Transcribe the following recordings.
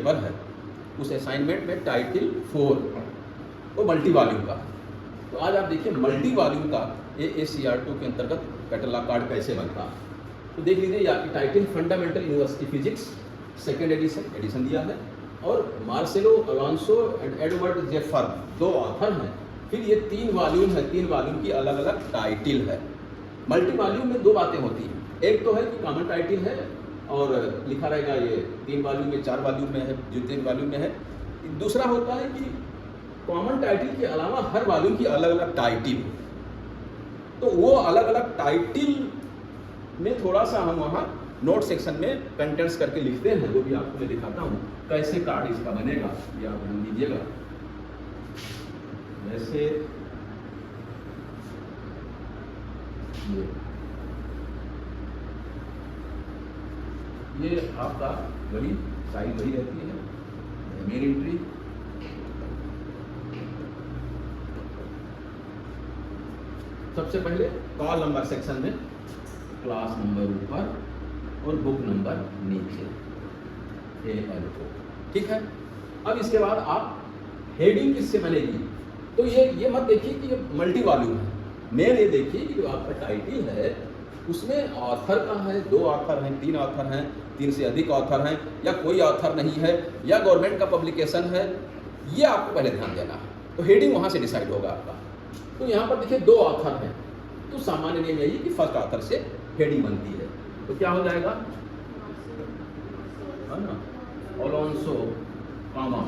Paper है, उस assignment में टाइटल 4 वो मल्टी वॉल्यूम का। तो आज आप देखिए मल्टी वॉल्यूम का AACR2 के अंतर्गत कैटलॉग कार्ड कैसे बनता है। तो देख लीजिए यहाँ की title fundamental university physics second edition दिया है, और Marcelo Alonso and Edward J firm 2 author हैं। फिर ये 3 वॉल्यूम है, 3 वॉल्यूम की अलग अलग टाइटल है। मल्टी वॉल्यूम में 2 बातें होती हैं, एक तो है कि कॉमन टाइटल है और लिखा रहेगा ये 3 वॉल्यूम में 4 वॉल्यूम में है, जो 3 वॉल्यूम में है। दूसरा होता है कि कॉमन टाइटल के अलावा हर वॉल्यूम की अलग अलग टाइटल, तो वो अलग अलग टाइटल में थोड़ा सा हम वहाँ नोट सेक्शन में कंटेंट्स करके लिखते हैं, वो भी आपको मैं दिखाता हूँ कैसे कार्ड इसका बनेगा, ये आप ध्यान दीजिएगा। वैसे ये आपका वही साइज वही रहती है, मेन एंट्री। सबसे पहले कॉल नंबर सेक्शन में क्लास नंबर ऊपर और बुक नंबर नीचे AL4, ठीक है। अब इसके बाद आप हेडिंग किससे बनेगी, तो ये मत देखिए कि ये मल्टी वॉल्यूम है, मेन ये देखिए कि जो आपका टाइटल है उसमें ऑथर का है, 2 ऑथर हैं, 3 ऑथर हैं, 3 से अधिक ऑथर हैं, या कोई ऑथर नहीं है, या गवर्नमेंट का पब्लिकेशन है, ये आपको पहले ध्यान देना है। तो हेडिंग वहाँ से डिसाइड होगा आपका। तो यहाँ पर देखिए 2 ऑथर हैं, तो सामान्य नियम यही कि फर्स्ट ऑथर से हेडिंग बनती है। तो क्या हो जाएगा, है ना, अलोंसो कामा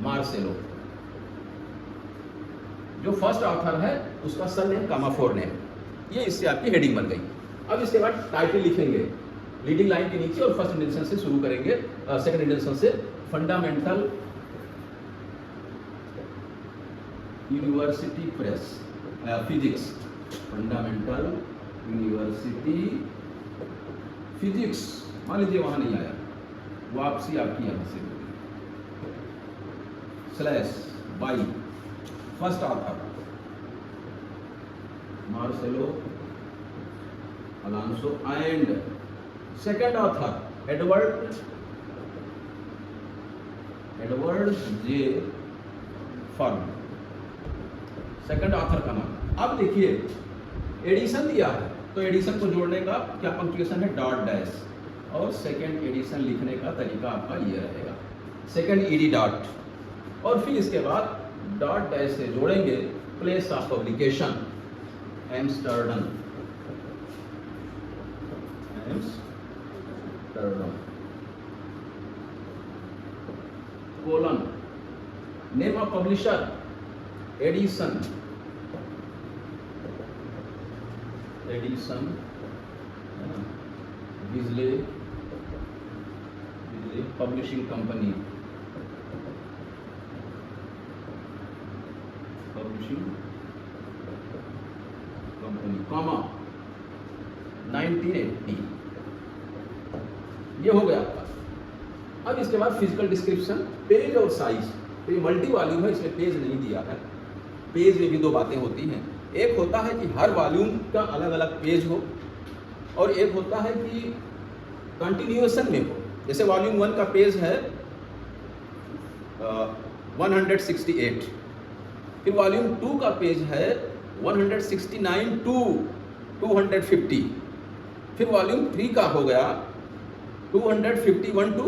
मार्सेलो, जो फर्स्ट ऑथर है उसका सरनेम कामा फोरनेम, ये इससे आपकी हेडिंग बन गई। अब इसके बाद टाइटल लिखेंगे लीडिंग लाइन के नीचे, और फर्स्ट इंटेंशन से शुरू करेंगे, सेकंड इंटेंशन से, fundamental university press physics, fundamental university physics, मान लीजिए वहां नहीं आया, वापसी आपकी यहां से /by first author Marcelo Alonso and second author Edward J firm, second author का नाम। अब देखिए एडिशन दिया है, तो एडिशन को जोड़ने का क्या पंक्चुएशन है, डॉट डैश, और सेकंड एडिशन लिखने का तरीका आपका ये रहेगा, सेकंड ED डॉट, और फिर इसके बाद डॉट डैश से जोड़ेंगे place of publication Amsterdam, colon name of publisher edition Bijli publishing company, comma 1980, ये हो गया आपका। अब इसके बाद फिजिकल डिस्क्रिप्शन, पेज और साइज। तो ये मल्टी वॉल्यूम है, इसमें पेज नहीं दिया है। पेज में भी 2 बातें होती हैं, एक होता है कि हर वॉल्यूम का अलग अलग पेज हो, और एक होता है कि कंटिन्यूएशन में हो। जैसे वॉल्यूम 1 का पेज है 168, फिर वॉल्यूम 2 का पेज है 169 to 250, फिर वॉल्यूम 3 का हो गया 251 to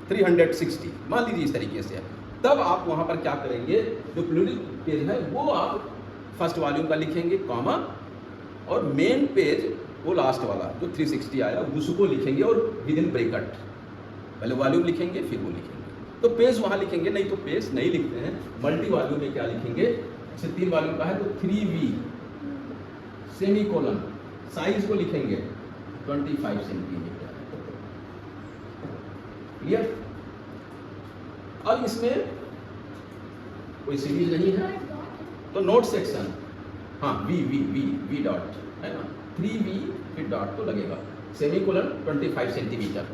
360, मान लीजिए इस तरीके से। तब आप वहां पर क्या करेंगे, जो प्लूरल पेज है वो आप फर्स्ट वॉल्यूम का लिखेंगे कॉमा, और मेन पेज वो लास्ट वाला जो 360 आया उसको लिखेंगे, और विद इन ब्रैकेट पहले वॉल्यूम लिखेंगे फिर वो लिखेंगे। तो पेज वहां लिखेंगे, नहीं तो पेज नहीं लिखते हैं। मल्टी वॉल्यूम में क्या लिखेंगे, जैसे 3 वॉल्यूम का है तो 3V सेमीकोलन, साइज को लिखेंगे 25 सेंटीमीटर, क्लियर। अब इसमें कोई सीरीज नहीं है, तो नोट सेक्शन, हाँ वी डॉट है ना, 3V फिर डॉट तो लगेगा, सेमीकोलन 25 सेंटीमीटर।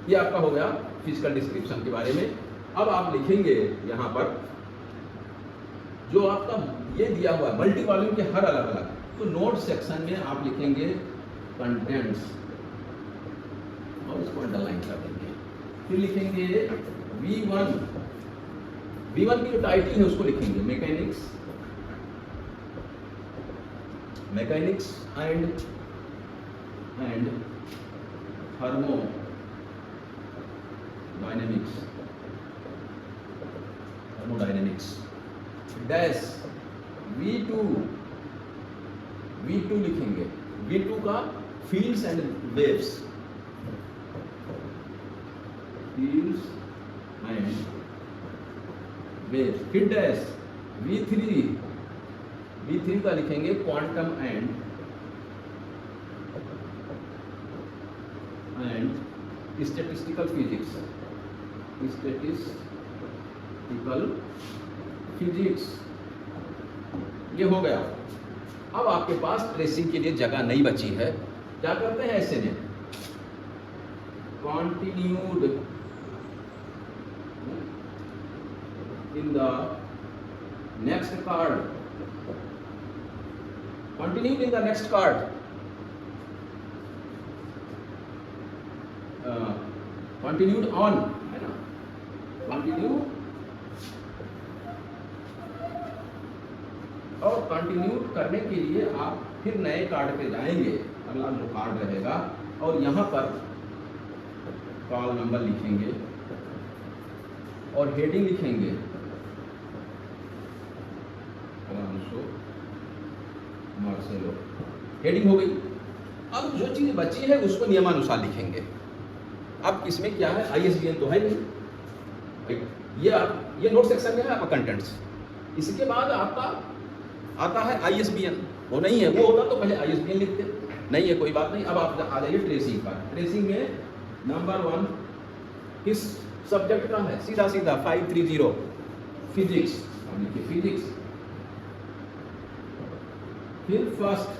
ये आपका हो गया फिजिकल डिस्क्रिप्शन के बारे में। अब आप लिखेंगे यहाँ पर जो आपका ये दिया हुआ है मल्टी वॉल्यूम के हर अलग अलग, तो नोट सेक्शन में आप लिखेंगे कंटेंट्स और इसको अंडरलाइन कर देंगे। फिर लिखेंगे V1, V1 की जो टाइटल है उसको लिखेंगे mechanics and thermodynamics dash V2 लिखेंगे, V2 का फील्ड्स एंड वेव्स, फिर डैश V3 का लिखेंगे क्वांटम एंड स्टैटिस्टिकल फिजिक्स। ये हो गया। अब आपके पास ट्रेसिंग के लिए जगह नहीं बची है, क्या करते हैं ऐसे में continued in the next card, continued on है ना, और कंटिन्यूड करने के लिए आप फिर नए कार्ड पे जाएंगे, अगला जो कार्ड रहेगा, और यहाँ पर कॉल नंबर लिखेंगे और हेडिंग लिखेंगे मार्सेलो, हेडिंग हो गई। अब जो चीज बची है उसको नियमानुसार लिखेंगे। अब इसमें क्या है, ISBN तो है नहीं, ये नोट सेक्शन में है आपका कंटेंट्स। इसके बाद आपका आता है ISBN, वो नहीं है, वो होता तो पहले ISBN लिखते, नहीं है कोई बात नहीं। अब आप आ जाइए ट्रेसिंग पर। ट्रेसिंग में नंबर 1 किस सब्जेक्ट का है, सीधा 530 फिजिक्स, फिर फर्स्ट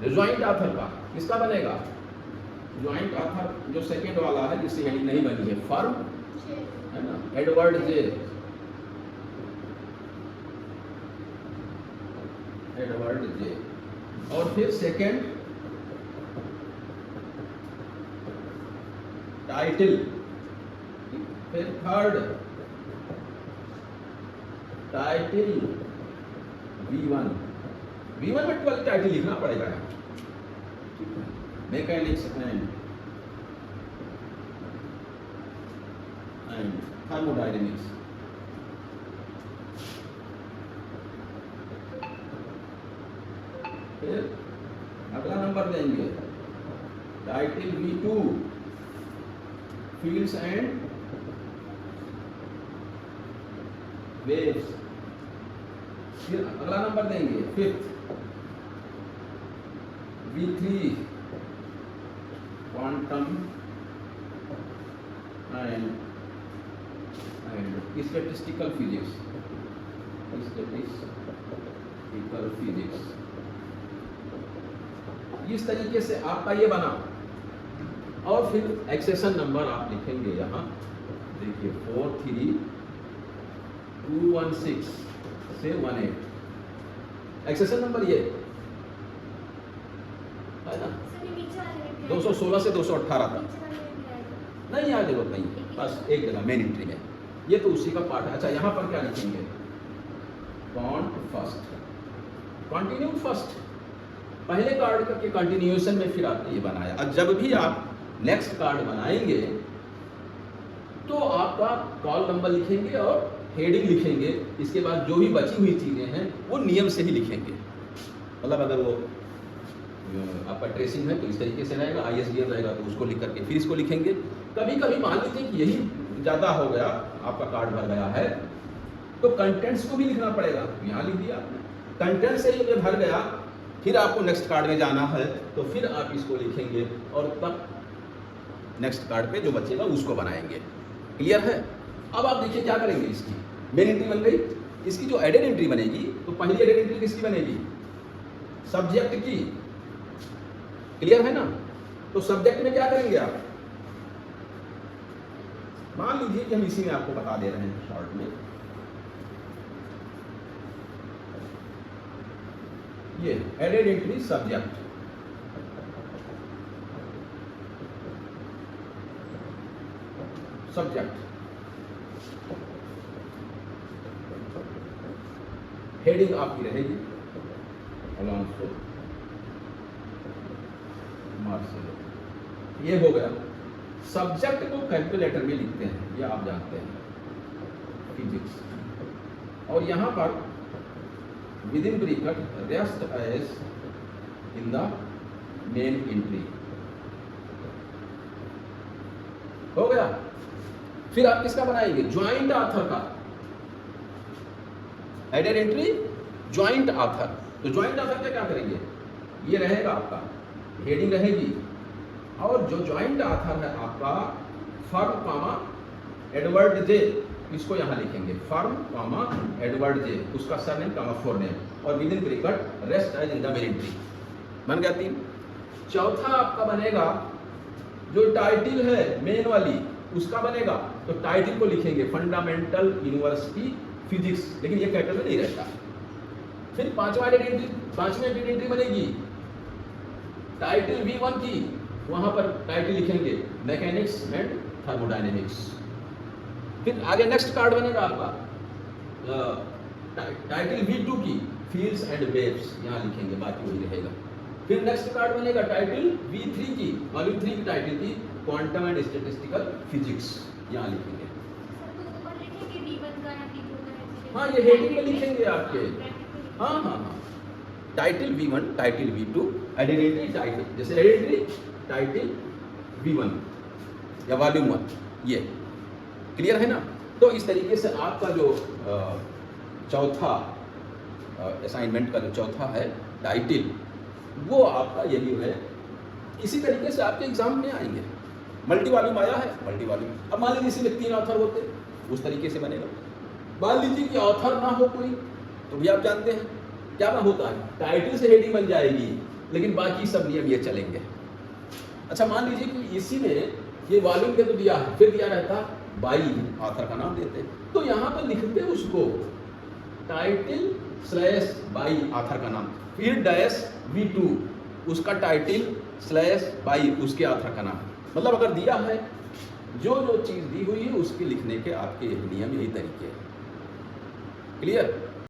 ज्वाइंट ऑथर का किसका बनेगा, ज्वाइंट ऑथर जो सेकेंड वाला है जिससे हेडिंग नहीं बनी है, फर्म है ना, एडवर्ड जे, और फिर सेकेंड टाइटल, फिर थर्ड टाइटल V1 में 12 टाइटल लिखना पड़ेगा, मैकेनिक्स एंड थर्मोडायनेमिक्स। फिर अगला नंबर देंगे title V2 fields and waves. फिर अगला नंबर देंगे fifth V3 quantum and statistical physics. इस तरीके से आपका ये बना। और फिर एक्सेशन नंबर आप लिखेंगे यहाँ, देखिए 43216 से 18, एक्सेशन नंबर ये है ना, 216 से 218 तक नहीं, यहाँ जरूरत नहीं, बस एक जगह मेन एंट्री में, ये तो उसी का पार्ट है। अच्छा यहाँ पर क्या लिखेंगे, कंटिन्यूड फर्स्ट, पहले कार्ड के कंटिन्यूएशन में फिर आपने ये बनाया। अब जब भी आप नेक्स्ट कार्ड बनाएंगे तो आपका कॉल नंबर लिखेंगे और हेडिंग लिखेंगे, इसके बाद जो भी बची हुई चीज़ें हैं वो नियम से ही लिखेंगे। मतलब अगर वो आपका ट्रेसिंग है तो इस तरीके से रहेगा, ISBN रहेगा तो उसको लिख करके फिर इसको लिखेंगे। कभी कभी मान लीजिए कि यही ज़्यादा हो गया, आपका कार्ड भर गया है, तो कंटेंट्स को भी लिखना पड़ेगा, यहाँ लिख दिया आपने, कंटेंट से ही भर गया, फिर आपको नेक्स्ट कार्ड में जाना है तो फिर आप इसको लिखेंगे और तब नेक्स्ट कार्ड पे जो बचेगा उसको बनाएंगे। क्लियर है? अब आप देखिए क्या करेंगे, इसकी मेन एंट्री बन गई, इसकी जो एडेड एंट्री बनेगी तो पहली एडेड एंट्री किसकी बनेगी, सब्जेक्ट की। क्लियर है ना? तो सब्जेक्ट में क्या करेंगे आप, मान लीजिए कि हम इसी में आपको बता दे रहे हैं शॉर्ट में, ये added entry subject, subject, heading आपकी रहेगी अलोंसो मार्सेलो, ये हो गया। सब्जेक्ट को कैलकुलेटर में लिखते हैं, ये आप जानते हैं, फिजिक्स। और यहां पर within bracket rest as in the main entry, हो गया। फिर आप किसका बनाएंगे? ज्वाइंट ऑथर का, एडेड एंट्री ज्वाइंट ऑथर। तो ज्वाइंट ऑथर का क्या करेंगे? ये रहेगा आपका, हेडिंग रहेगी, और जो ज्वाइंट ऑथर है आपका फर्म कामा एडवर्ड जे, इसको यहां लिखेंगे फर्म कामा एडवर्ड जे, उसका सरनेम कामा फोरनेम, और within bracket rest as in the main entry. बन गया 3। चौथा आपका बनेगा जो टाइटल है मेन वाली, उसका बनेगा, तो टाइटल को लिखेंगे फंडामेंटल यूनिवर्सिटी फिजिक्स, लेकिन ये कैपिटल में नहीं रहता। फिर पांचवें एंट्री बनेगी टाइटल V1 की, वहां पर टाइटल लिखेंगे मैकेनिक्स एंड थर्मोडायनेमिक्स। फिर आगे नेक्स्ट कार्ड बनेगा आपका टाइटल V2 की फील्ड्स एंड वेव्स, यहां लिखेंगे, बाकी वही रहेगा। फिर नेक्स्ट कार्ड बनेगा टाइटल V3 की, वॉल्यूम 3 की टाइटल की क्वांटम एंड स्टैटिस्टिकल फिजिक्स, यहां लिखेंगे। हाँ, ये हेडिंग में लिखेंगे आपके, हाँ, title V1, title V2, एडिटरी title, जैसे एडिटरी टाइटल V1 या वॉल्यूम 1, ये क्लियर है ना। तो इस तरीके से आपका जो चौथा असाइनमेंट का जो चौथा है टाइटल, वो आपका यही है। इसी तरीके से आपके एग्जाम में आएंगे। मल्टी वॉल्यूम आया है, मल्टी वॉल्यूम, अब मान लीजिए इसमें 3 ऑथर होते, उस तरीके से बनेगा। मान लीजिए कि ऑथर ना हो कोई, तो भी आप जानते हैं क्या ना होता है, टाइटल से हेडिंग बन जाएगी, लेकिन बाकी सब नियम ये चलेंगे। अच्छा, मान लीजिए कि इसी में ये वॉल्यूम के तो दिया है, फिर दिया रहता बाई ऑथर का नाम देते, तो यहाँ पर लिखते उसको टाइटल स्लैश बाई ऑथर का नाम, फिर डैश V2 उसका टाइटल स्लैश बाई उसके ऑथर का नाम। मतलब अगर दिया है, जो चीज़ दी हुई है उसके लिखने के आपके नियम यही तरीके हैं। क्लियर?